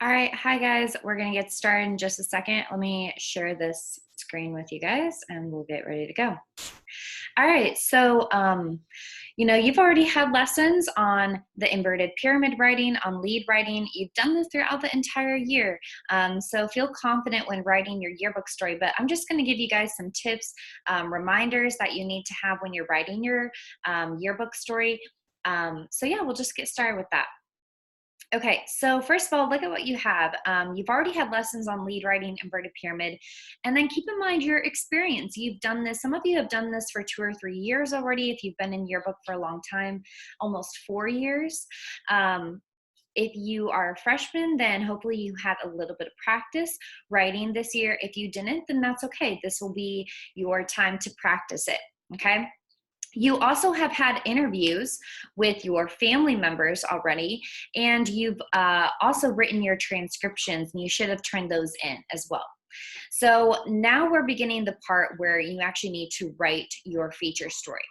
All right, hi guys. We're gonna get started in just a second. Let me share this screen with you guys and we'll get ready to go. All right, you've already had lessons on the inverted pyramid writing, on lead writing. You've done this throughout the entire year. So feel confident when writing your yearbook story, but I'm just gonna give you guys some tips, reminders that you need to have when you're writing your yearbook story. So we'll just get started with that. Okay, so first of all, look at what you have. You've already had lessons on lead writing, inverted pyramid, and then keep in mind your experience. You've done this, some of you have done this for 2 or 3 years already. If you've been in yearbook for a long time, almost 4 years. If you are a freshman, then hopefully you had a little bit of practice writing this year. If you didn't, then that's okay. This will be your time to practice it, okay? You also have had interviews with your family members already, and you've also written your transcriptions, and you should have turned those in as well. So now we're beginning the part where you actually need to write your feature story.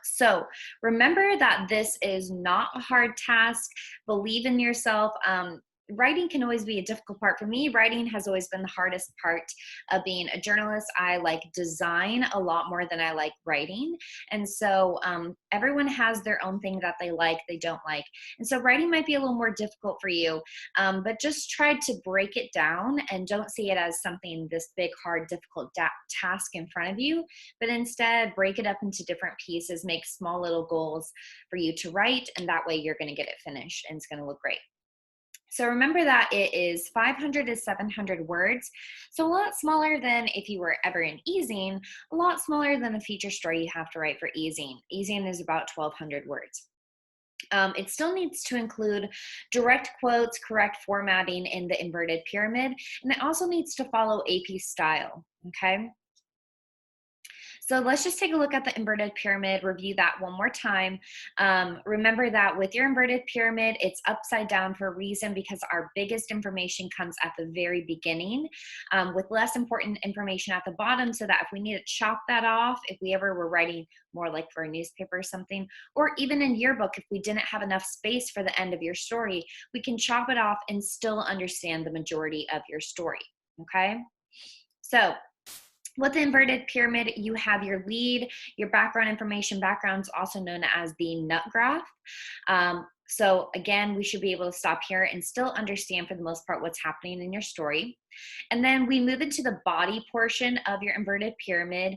So remember that this is not a hard task. Believe in yourself. Writing can always be a difficult part. For me, writing has always been the hardest part of being a journalist. I like design a lot more than I like writing. And so everyone has their own thing that they like, they don't like. And so writing might be a little more difficult for you, but just try to break it down and don't see it as something, this big, hard, difficult task in front of you, but instead break it up into different pieces, make small little goals for you to write, and that way you're going to get it finished and it's going to look great. So remember that it is 500 to 700 words. So a lot smaller than if you were ever in easing, a lot smaller than the feature story you have to write for easing. Easing is about 1,200 words. It still needs to include direct quotes, correct formatting in the inverted pyramid, and it also needs to follow AP style, okay? So let's just take a look at the inverted pyramid, review that one more time. Remember that with your inverted pyramid, it's upside down for a reason because our biggest information comes at the very beginning, with less important information at the bottom, so that if we need to chop that off, if we ever were writing more like for a newspaper or something, or even in yearbook, if we didn't have enough space for the end of your story, we can chop it off and still understand the majority of your story, okay? So with the inverted pyramid, you have your lead, your background information. Background is also known as the nut graph. So again, we should be able to stop here and still understand for the most part what's happening in your story. And then we move into the body portion of your inverted pyramid,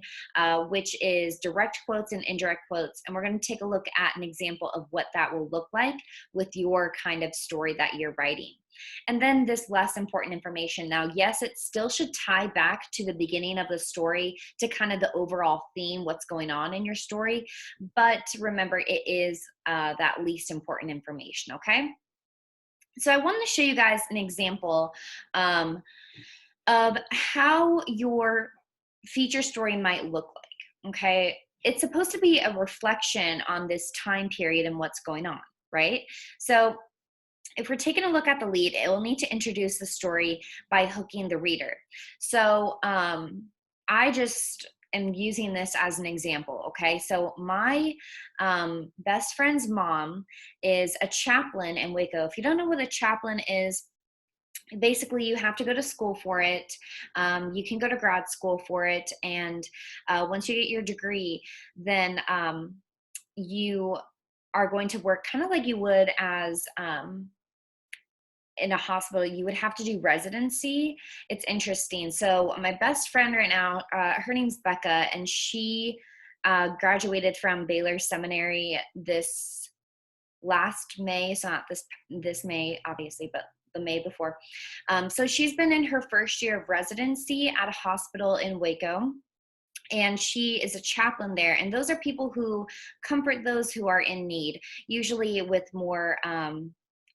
which is direct quotes and indirect quotes. And we're going to take a look at an example of what that will look like with your kind of story that you're writing. And then this less important information. Now, yes, it still should tie back to the beginning of the story, to kind of the overall theme, what's going on in your story. But remember, it is that least important information, okay? So I wanted to show you guys an example of how your feature story might look like, okay? It's supposed to be a reflection on this time period and what's going on, right? So if we're taking a look at the lead, it will need to introduce the story by hooking the reader. So I just am using this as an example, okay? So my best friend's mom is a chaplain in Waco. If you don't know what a chaplain is, basically you have to go to school for it. You can go to grad school for it. And once you get your degree, then you are going to work kind of like you would as in a hospital. You would have to do residency. It's interesting. So my best friend right now, her name's Becca, and she graduated from Baylor Seminary this last May. So not this May, obviously, but the May before. So she's been in her first year of residency at a hospital in Waco. And she is a chaplain there. And those are people who comfort those who are in need, usually with more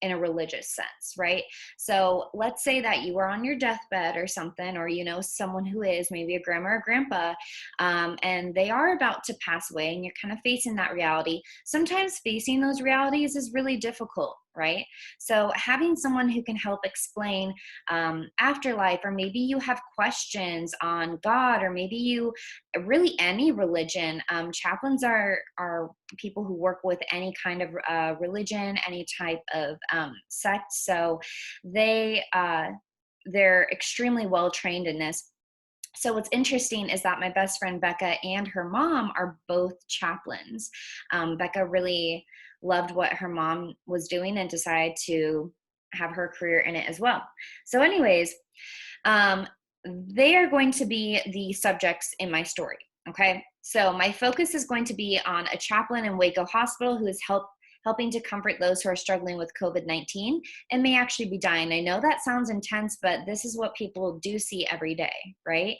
in a religious sense, right? So let's say that you are on your deathbed or something, or you know someone who is, maybe a grandma or grandpa, and they are about to pass away, and you're kind of facing that reality. Sometimes facing those realities is really difficult, right? So having someone who can help explain afterlife, or maybe you have questions on God, or maybe you really any religion. Chaplains are people who work with any kind of religion, any type of sect. So they're extremely well trained in this. So what's interesting is that my best friend Becca and her mom are both chaplains. Becca really loved what her mom was doing and decided to have her career in it as well. So anyways, um, they are going to be the subjects in my story. Okay, so my focus is going to be on a chaplain in Waco Hospital who is helping to comfort those who are struggling with COVID-19 and may actually be dying. I know that sounds intense, but this is what people do see every day, right?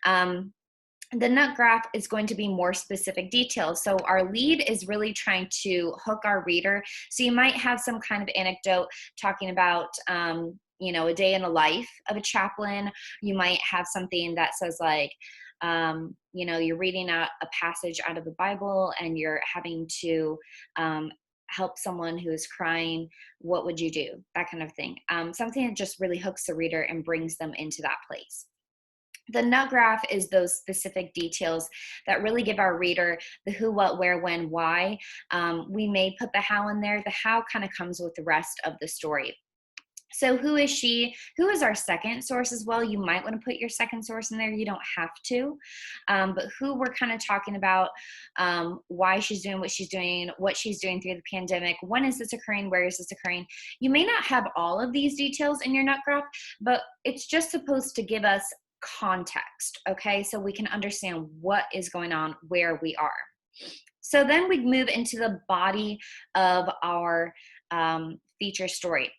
The nut graph is going to be more specific details. So our lead is really trying to hook our reader. So you might have some kind of anecdote talking about, a day in the life of a chaplain. You might have something that says like, you're reading a passage out of the Bible and you're having to help someone who is crying. What would you do? That kind of thing. Something that just really hooks the reader and brings them into that place. The nut graph is those specific details that really give our reader the who, what, where, when, why. We may put the how in there. The how kind of comes with the rest of the story. So who is she? Who is our second source as well? You might want to put your second source in there. You don't have to. But who we're kind of talking about, why she's doing what she's doing through the pandemic. When is this occurring? Where is this occurring? You may not have all of these details in your nut graph, but it's just supposed to give us context, okay? So we can understand what is going on, where we are. So then we move into the body of our feature story.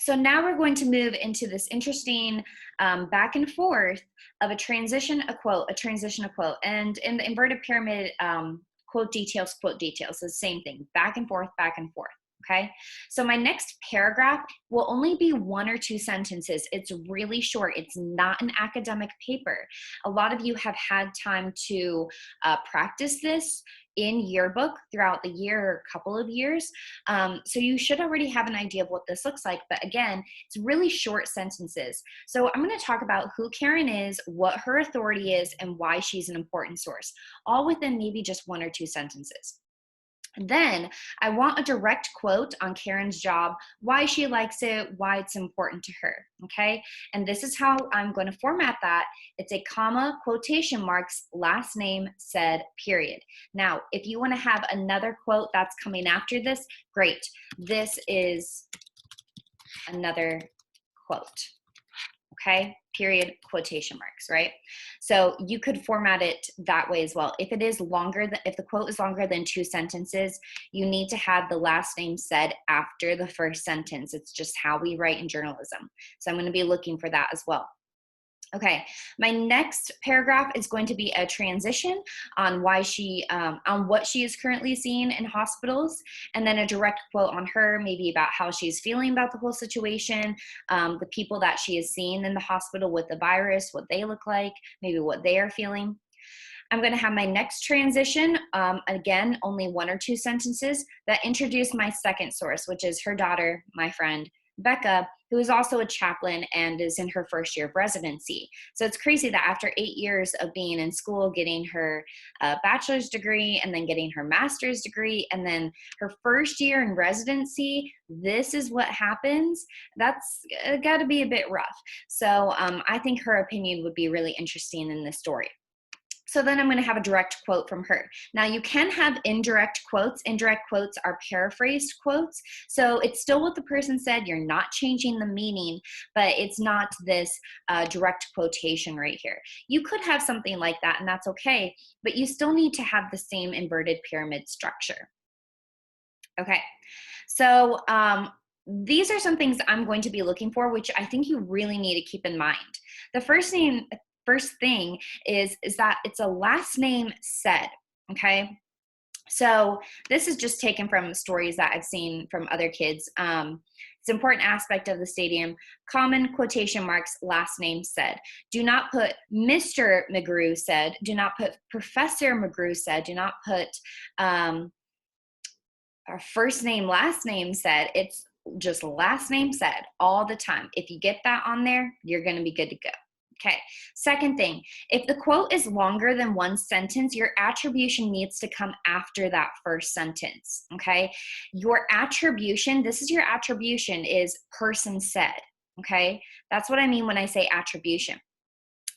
So now we're going to move into this interesting back and forth of a transition, a quote, a transition, a quote. And in the inverted pyramid, quote details, is the same thing, back and forth, back and forth. Okay, so my next paragraph will only be 1 or 2 sentences. It's really short. It's not an academic paper. A lot of you have had time to practice this in Yearbook throughout the year or a couple of years. So you should already have an idea of what this looks like. But again, it's really short sentences. So I'm going to talk about who Karen is, what her authority is, and why she's an important source, all within maybe just 1 or 2 sentences. Then I want a direct quote on Karen's job, why she likes it, why it's important to her, okay? And this is how I'm going to format that. It's a comma, quotation marks, last name, said, period. Now, if you want to have another quote that's coming after this, great. This is another quote. Okay, period, quotation marks, right? So you could format it that way as well. If the quote is longer than 2 sentences, you need to have the last name said after the first sentence. It's just how we write in journalism. So I'm going to be looking for that as well. Okay, my next paragraph is going to be a transition on why on what she is currently seeing in hospitals, and then a direct quote on her, maybe about how she's feeling about the whole situation, the people that she is seeing in the hospital with the virus, what they look like, maybe what they are feeling. I'm going to have my next transition, again, only 1 or 2 sentences that introduce my second source, which is her daughter, my friend, Becca, who is also a chaplain and is in her first year of residency. So it's crazy that after 8 years of being in school, getting her bachelor's degree and then getting her master's degree, and then her first year in residency, this is what happens. That's got to be a bit rough. So I think her opinion would be really interesting in this story. So then I'm going to have a direct quote from her. Now you can have indirect quotes. Indirect quotes are paraphrased quotes. So it's still what the person said. You're not changing the meaning, but it's not this direct quotation right here. You could have something like that, and that's okay, but you still need to have the same inverted pyramid structure. Okay, so these are some things I'm going to be looking for, which I think you really need to keep in mind. The first thing is that it's a last name said, okay? So this is just taken from stories that I've seen from other kids. It's an important aspect of the stadium. Common quotation marks, last name said. Do not put Mr. McGrew said. Do not put Professor McGrew said. Do not put our first name, last name said. It's just last name said all the time. If you get that on there, you're going to be good to go. Okay. Second thing, if the quote is longer than one sentence, your attribution needs to come after that first sentence. Okay. Your attribution, this is your attribution, is person said. Okay. That's what I mean when I say attribution.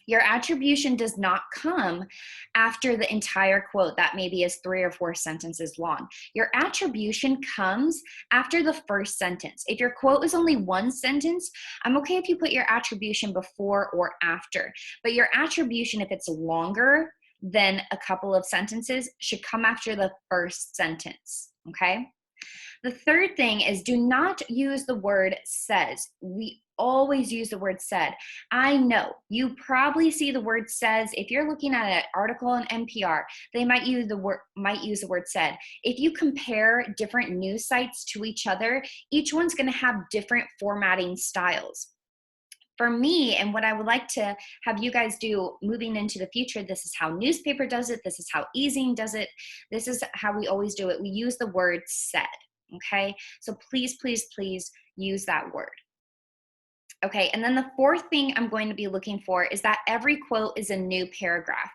Your attribution does not come after the entire quote that maybe is 3 or 4 sentences long. Your attribution comes after the first sentence. If your quote is only 1 sentence, I'm okay if you put your attribution before or after. But your attribution, if it's longer than a couple of sentences, should come after the first sentence, okay? The third thing is, do not use the word says. We always use the word said. I know you probably see the word says. If you're looking at an article on NPR, they might use the word said. If you compare different news sites to each other, each one's going to have different formatting styles. For me, and what I would like to have you guys do moving into the future, this is how newspaper does it. This is how Easing does it. This is how we always do it. We use the word said. Okay, so please, please, please use that word. Okay, and then the fourth thing I'm going to be looking for is that every quote is a new paragraph.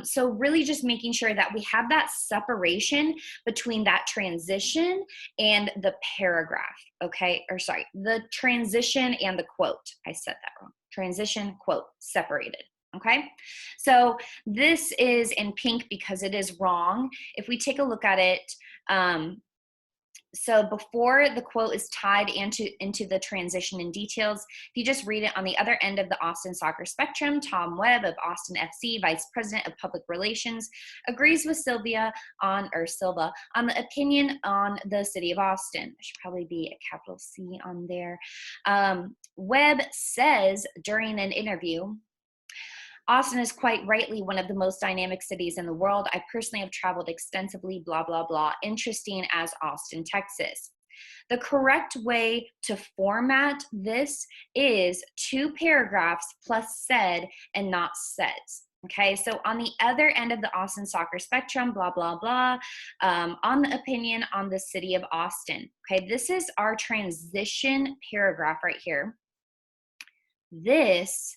So really just making sure that we have that separation between that transition and the paragraph, okay? Or sorry, the transition and the quote. I said that wrong. Transition, quote, separated. Okay, so this is in pink because it is wrong. If we take a look at it, so before the quote is tied into the transition and details, if you just read it on the other end of the Austin soccer spectrum, Tom Webb of Austin FC, Vice President of Public Relations, agrees with Silva on the opinion on the city of Austin. There should probably be a capital C on there. Webb says during an interview, Austin is quite rightly one of the most dynamic cities in the world. I personally have traveled extensively, blah, blah, blah. Interesting as Austin, Texas. The correct way to format this is 2 paragraphs plus said and not says. Okay, so on the other end of the Austin soccer spectrum, blah, blah, blah, on the opinion on the city of Austin. Okay, this is our transition paragraph right here. This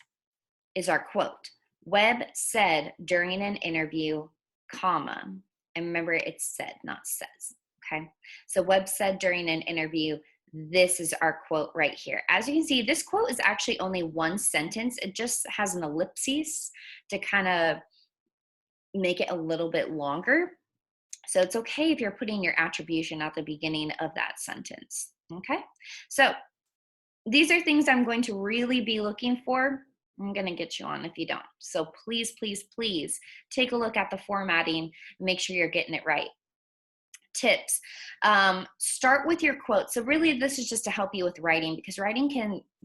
is our quote. Webb said during an interview, comma, and remember it's said, not says, okay? So Webb said during an interview, this is our quote right here. As you can see, this quote is actually only 1 sentence. It just has an ellipsis to kind of make it a little bit longer. So it's okay if you're putting your attribution at the beginning of that sentence, okay? So these are things I'm going to really be looking for. I'm going to get you on if you don't. So please, please, please take a look at the formatting. Make sure you're getting it right. Tips. Start with your quote. So really this is just to help you with writing, because writing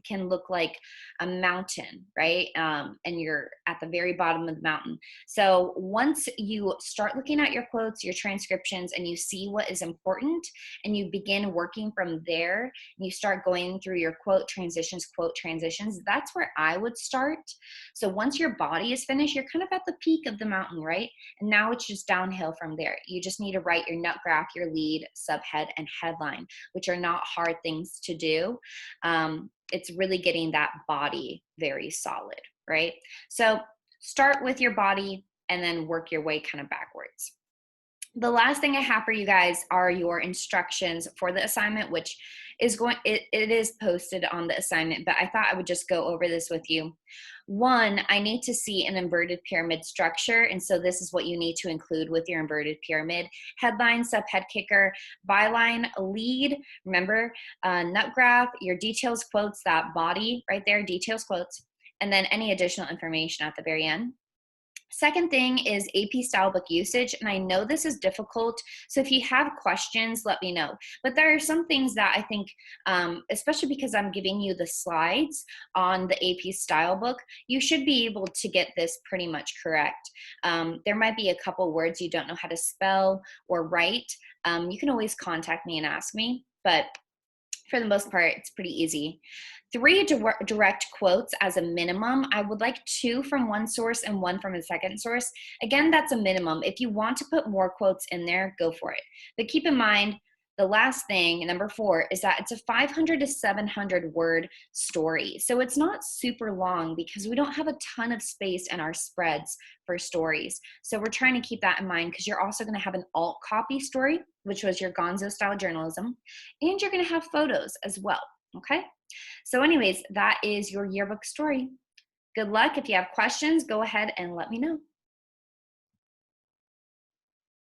can look like a mountain, right? And you're at the very bottom of the mountain. So once you start looking at your quotes, your transcriptions, and you see what is important, and you begin working from there, and you start going through your quote transitions, that's where I would start. So once your body is finished, you're kind of at the peak of the mountain, right? And now it's just downhill from there. You just need to write your nut graph, your lead, subhead, and headline, which are not hard things to do. It's really getting that body very solid, right? So start with your body and then work your way kind of backwards. The last thing I have for you guys are your instructions for the assignment, which is it is posted on the assignment, but I thought I would just go over this with you. 1, I need to see an inverted pyramid structure, and so this is what you need to include with your inverted pyramid. Headline, subhead, kicker, byline, lead, remember, nut graph, your details, quotes, that body right there, details, quotes, and then any additional information at the very end. Second thing is AP style book usage, and I know this is difficult, so if you have questions, let me know. But there are some things that I think, especially because I'm giving you the slides on the AP style book, you should be able to get this pretty much correct. There might be a couple words you don't know how to spell or write. You can always contact me and ask me, but for the most part, it's pretty easy. 3 direct quotes as a minimum. I would like 2 from one source and 1 from a second source. Again, that's a minimum. If you want to put more quotes in there, go for it. But keep in mind, the last thing, number 4, is that it's a 500 to 700 word story. So it's not super long because we don't have a ton of space in our spreads for stories. So we're trying to keep that in mind because you're also going to have an alt copy story, which was your gonzo style journalism, and you're going to have photos as well. Okay. So anyways, that is your yearbook story. Good luck. If you have questions, go ahead and let me know.